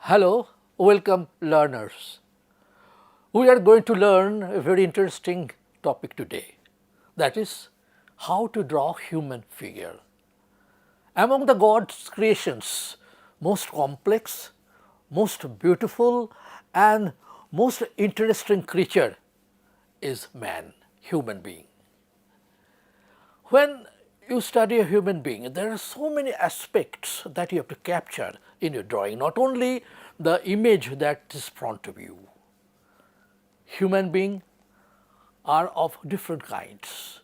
Hello, welcome learners. We are going to learn a very interesting topic today, that is how to draw human figure. Among the God's creations, most complex, most beautiful and most interesting creature is man, human being. When you study a human being, there are so many aspects that you have to capture in your drawing, not only the image that is front of you. Human beings are of different kinds.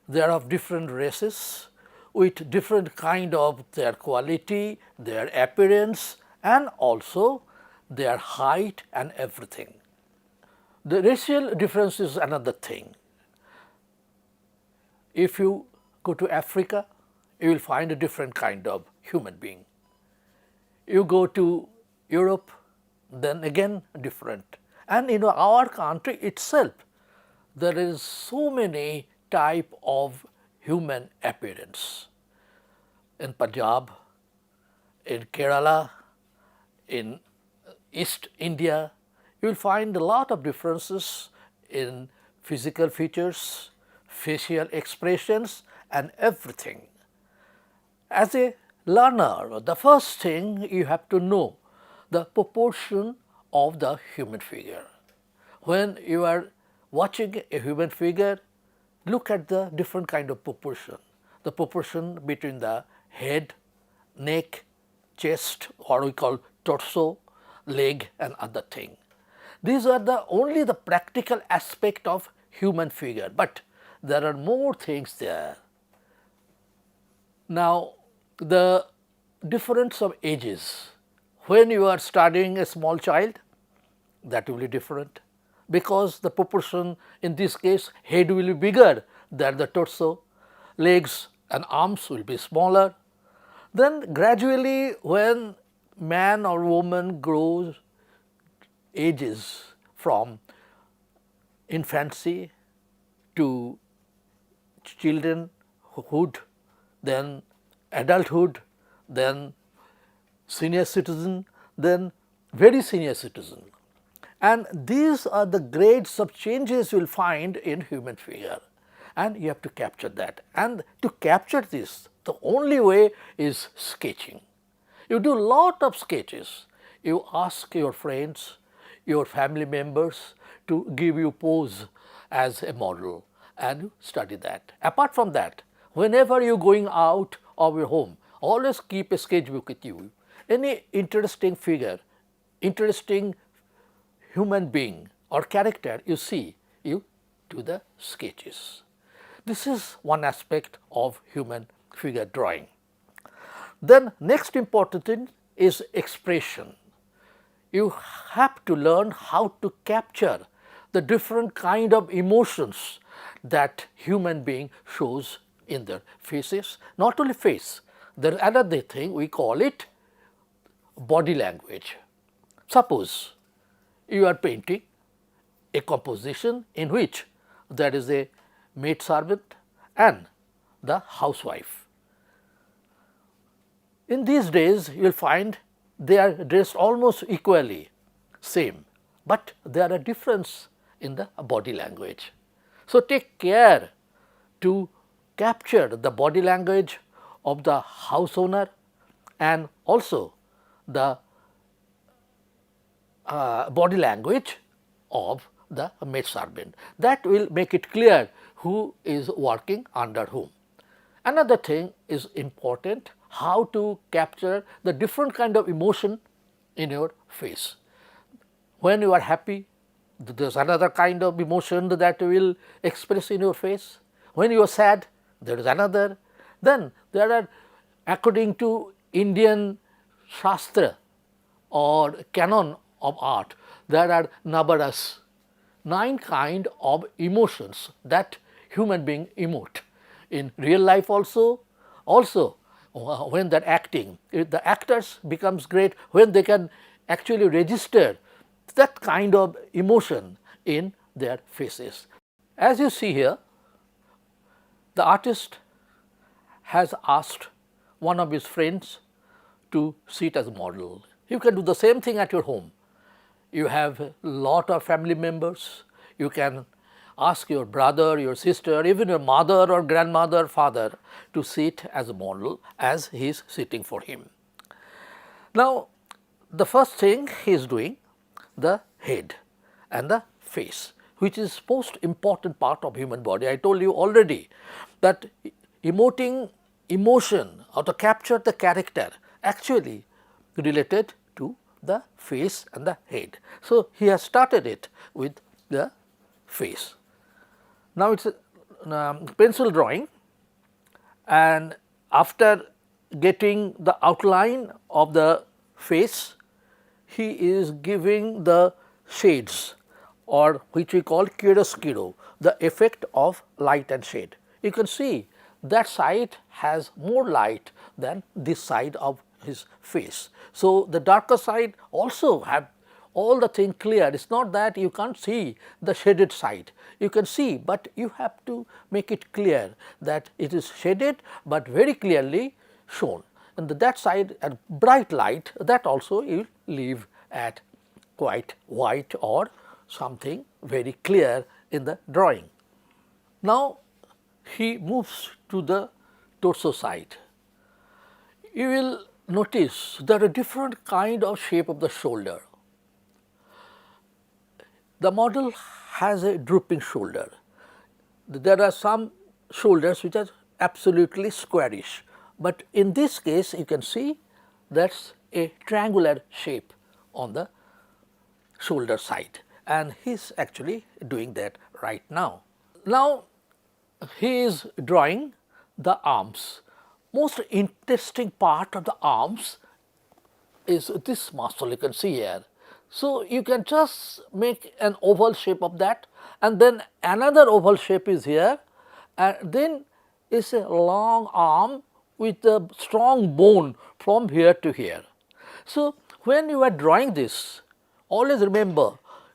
They are of different races with different kind of their quality, their appearance and also their height and everything. The racial difference is another thing. If you go to Africa, you will find a different kind of human being. You go to Europe, then again different. And in our country itself, there is so many type of human appearance. In Punjab, in Kerala, in East India, you will find a lot of differences in physical features, facial expressions and everything. As a learner, the first thing you have to know the proportion of the human figure. When you are watching a human figure, look at the different kind of proportion. The proportion between the head, neck, chest or we call torso, leg and other thing. These are only the practical aspect of human figure, but there are more things there. Now, the difference of ages. When you are studying a small child, that will be different because the proportion in this case head will be bigger than the torso, legs and arms will be smaller. Then gradually when man or woman grows, ages from infancy to childrenhood, then adulthood, then senior citizen, then very senior citizen. And these are the grades of changes you will find in human figure and you have to capture that. And to capture this, the only way is sketching. You do lot of sketches. You ask your friends, your family members to give you pose as a model and you study that. Apart from that, whenever you are going out of your home, always keep a sketchbook with you. Any interesting figure, interesting human being or character you see, you do the sketches. This is one aspect of human figure drawing. Then next important thing is expression. You have to learn how to capture the different kind of emotions that human being shows in their faces. Not only face, there is another thing we call it body language. Suppose you are painting a composition in which there is a maid servant and the housewife. In these days you will find they are dressed almost equally same, but there are difference in the body language. So, take care to capture the body language of the house owner and also the body language of the maid servant. That will make it clear who is working under whom. Another thing is important, how to capture the different kind of emotion in your face. When you are happy, there is another kind of emotion that will express in your face. When you are sad, there is another. Then there are, according to Indian Shastra or canon of art, there are navaras, 9 kind of emotions that human being emote. In real life also when they are acting, the actors becomes great when they can actually register that kind of emotion in their faces. As you see here, the artist has asked one of his friends to sit as a model. You can do the same thing at your home. You have a lot of family members. You can ask your brother, your sister, even your mother or grandmother, father to sit as a model as he is sitting for him. Now, the first thing he is doing, the head and the face, which is most important part of human body. I told you already that emoting emotion or to capture the character actually related to the face and the head. So, he has started it with the face. Now, it is a pencil drawing, and after getting the outline of the face, he is giving the shades, or which we call chiaroscuro, the effect of light and shade. You can see that side has more light than this side of his face. So, the darker side also have all the thing clear. It is not that you can't see the shaded side, you can see, but you have to make it clear that it is shaded, but very clearly shown. And that side at bright light, that also you leave at quite white or something very clear in the drawing. Now, he moves to the torso side. You will notice there are different kind of shape of the shoulder. The model has a drooping shoulder. There are some shoulders which are absolutely squarish, but in this case you can see that is a triangular shape on the shoulder side, and he is actually doing that right now. Now, he is drawing the arms. Most interesting part of the arms is this muscle you can see here. So, you can just make an oval shape of that, and then another oval shape is here, and then is a long arm with a strong bone from here to here. So, when you are drawing this, always remember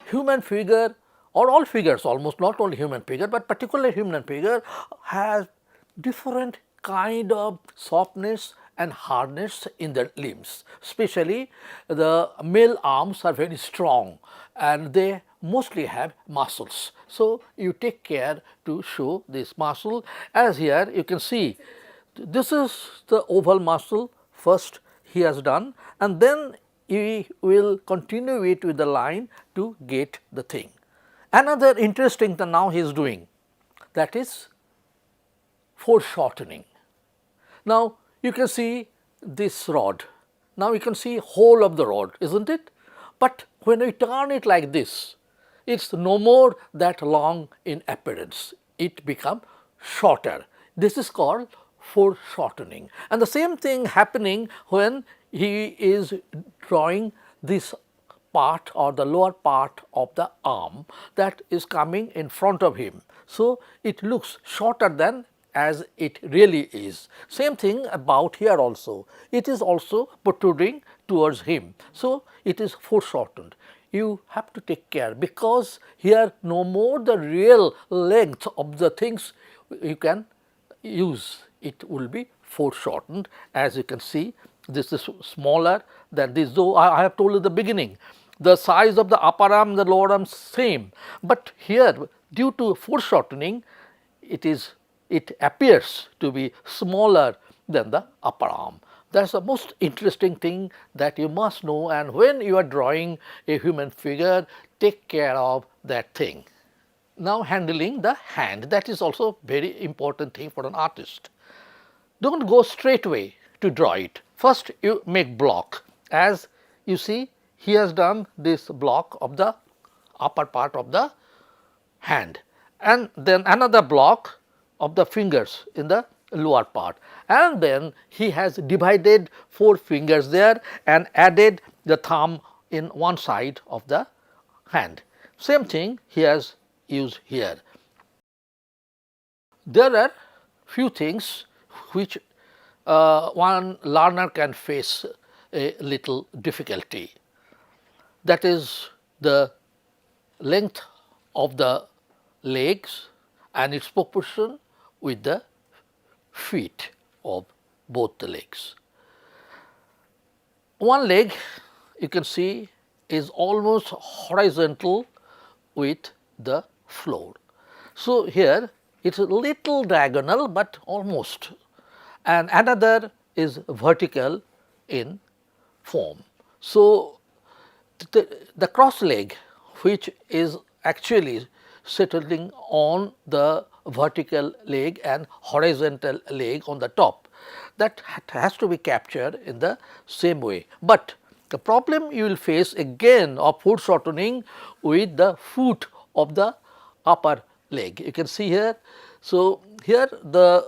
human figure or all figures almost, not only human figure, but particularly human figure has different kind of softness and hardness in their limbs. Especially the male arms are very strong and they mostly have muscles. So, you take care to show this muscle, as here you can see this is the oval muscle first he has done, and then he will continue it with the line to get the thing. Another interesting thing now he is doing, that is foreshortening. Now, you can see this rod. Now, you can see whole of the rod, isn't it? But when we turn it like this, it is no more that long in appearance, it becomes shorter. This is called foreshortening, and the same thing happening when he is drawing this part or the lower part of the arm that is coming in front of him. So, it looks shorter than as it really is. Same thing about here also, it is also protruding towards him. So, it is foreshortened. You have to take care, because here no more the real length of the things you can use, it will be foreshortened. As you can see, this is smaller than this, though I have told you at the beginning the size of the upper arm and the lower arm same, but here due to foreshortening it appears to be smaller than the upper arm. That is the most interesting thing that you must know, and when you are drawing a human figure, take care of that thing. Now, handling the hand, that is also very important thing for an artist. Do not go straight away to draw it. First you make block, as you see he has done this block of the upper part of the hand, and then another block of the fingers in the lower part, and then he has divided 4 fingers there and added the thumb in one side of the hand. Same thing he has used here. There are few things which one learner can face a little difficulty, that is the length of the legs and its proportion with the feet of both the legs. One leg you can see is almost horizontal with the floor. So, here it is a little diagonal, but almost, and another is vertical in form. So, the cross leg which is actually settling on the vertical leg and horizontal leg on the top, that has to be captured in the same way. But the problem you will face again of foreshortening with the foot of the upper leg. You can see here. So, here the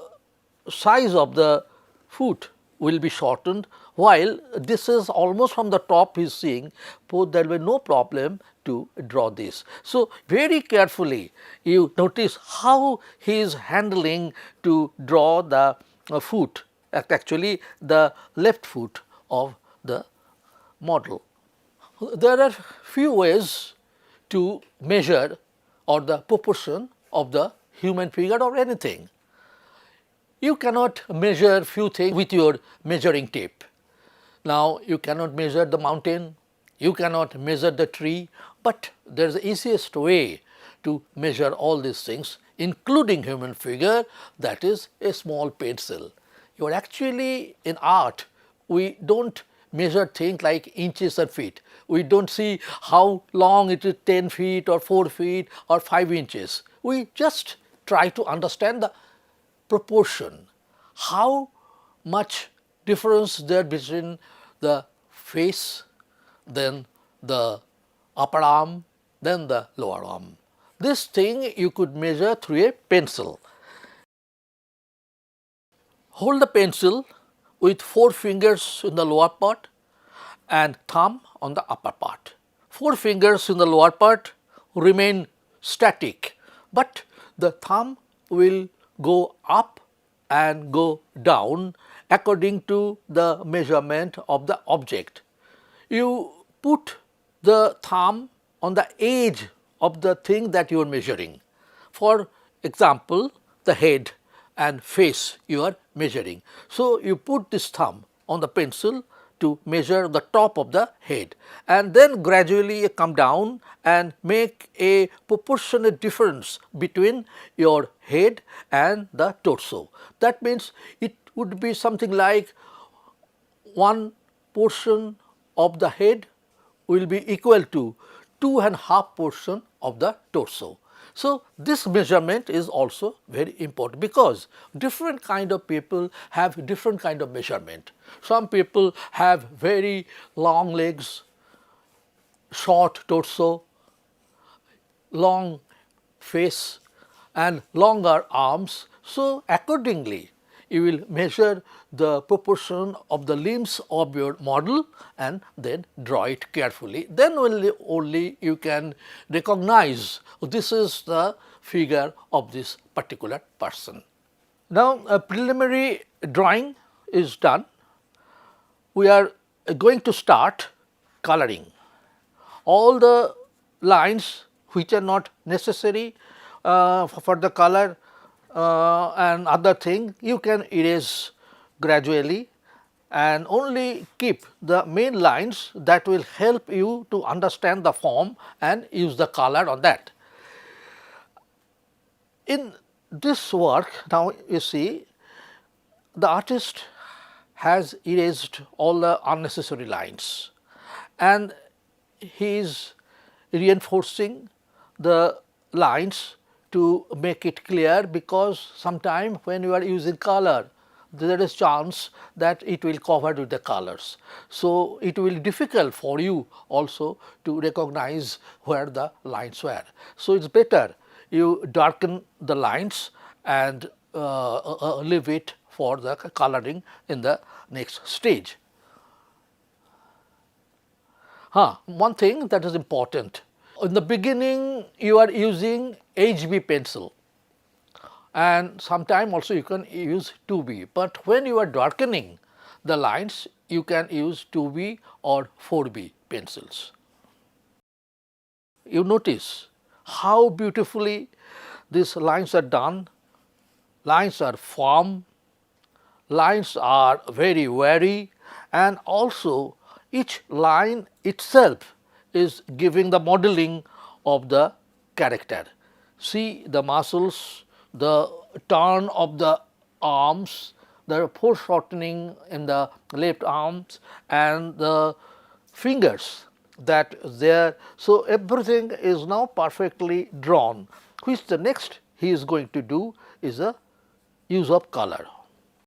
size of the foot will be shortened, while this is almost from the top he is seeing, so there will be no problem to draw this. So, very carefully you notice how he is handling to draw the foot, actually the left foot of the model. There are few ways to measure or the proportion of the human figure or anything. You cannot measure few things with your measuring tape. Now, you cannot measure the mountain, you cannot measure the tree, but there is the easiest way to measure all these things, including human figure, that is a small pencil. You are actually in art, we do not measure things like inches and feet. We do not see how long it is, 10 feet or 4 feet or 5 inches. We just try to understand the proportion, how much difference there between the face, then the upper arm, then the lower arm. This thing you could measure through a pencil. Hold the pencil with 4 fingers in the lower part and thumb on the upper part. 4 fingers in the lower part remain static, but the thumb will go up and go down according to the measurement of the object. You put the thumb on the edge of the thing that you are measuring. For example, the head and face you are measuring. So, you put this thumb on the pencil to measure the top of the head, and then gradually you come down and make a proportionate difference between your head and the torso. That means it would be something like one portion of the head will be equal to 2.5 portion of the torso. So, this measurement is also very important, because different kind of people have different kind of measurement. Some people have very long legs, short torso, long face and longer arms. So, accordingly you will measure the proportion of the limbs of your model and then draw it carefully. Then only you can recognize this is the figure of this particular person. Now, a preliminary drawing is done. We are going to start coloring. All the lines which are not necessary for the color and other thing you can erase gradually, and only keep the main lines that will help you to understand the form and use the color on that. In this work, now you see the artist has erased all the unnecessary lines, and he is reinforcing the lines to make it clear, because sometime when you are using color, there is chance that it will cover with the colors. So, it will be difficult for you also to recognize where the lines were. So, it is better you darken the lines and leave it for the coloring in the next stage. One thing that is important, in the beginning you are using HB pencil, and sometime also you can use 2B, but when you are darkening the lines you can use 2B or 4B pencils. You notice how beautifully these lines are done. Lines are firm, lines are very wary, and also each line itself is giving the modeling of the character. See the muscles, the turn of the arms, the foreshortening in the left arms and the fingers that there. So, everything is now perfectly drawn, which the next he is going to do is a use of color.